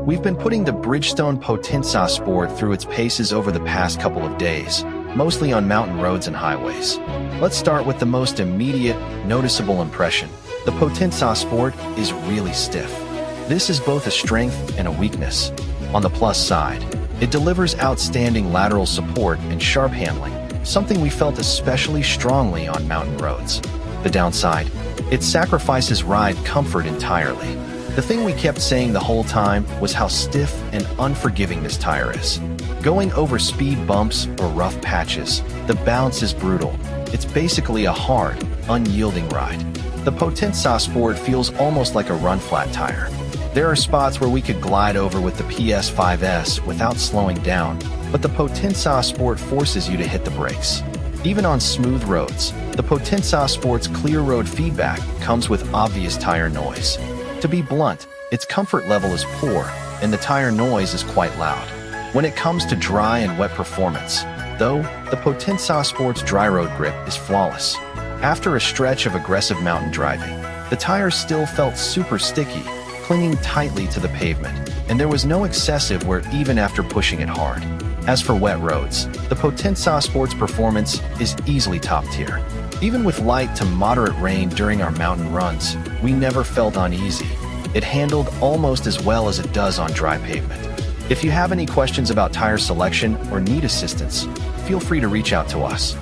We've been putting the Bridgestone PotenzaSport through its paces over the past couple of days, mostly on mountain roads and highways. Let's start with the most immediate, noticeable impression. The PotenzaSport is really stiff. This is both a strength and a weakness. On the plus side, it delivers outstanding lateral support and sharp handling, something we felt especially strongly on mountain roads. The downside, it sacrifices ride comfort entirely. The thing we kept saying the whole time was how stiff and unforgiving this tire is. Going over speed bumps or rough patches, the bounce is brutal. It's basically a hard, unyielding ride. The PotenzaSport feels almost like a run-flat tire. There are spots where we could glide over with the PS5S without slowing down, but the PotenzaSport forces you to hit the brakes. Even on smooth roads, the PotenzaSport's clear road feedback comes with obvious tire noise. To be blunt, its comfort level is poor, and the tire noise is quite loud. When it comes to dry and wet performance, though, the PotenzaSport's dry road grip is flawless. After a stretch of aggressive mountain driving, the tire still felt super sticky, clinging tightly to the pavement, and there was no excessive wear even after pushing it hard. As for wet roads, the PotenzaSport's performance is easily top tier. Even with light to moderate rain during our mountain runs, we never felt uneasy. It handled almost as well as it does on dry pavement. If you have any questions about tire selection or need assistance, feel free to reach out to us.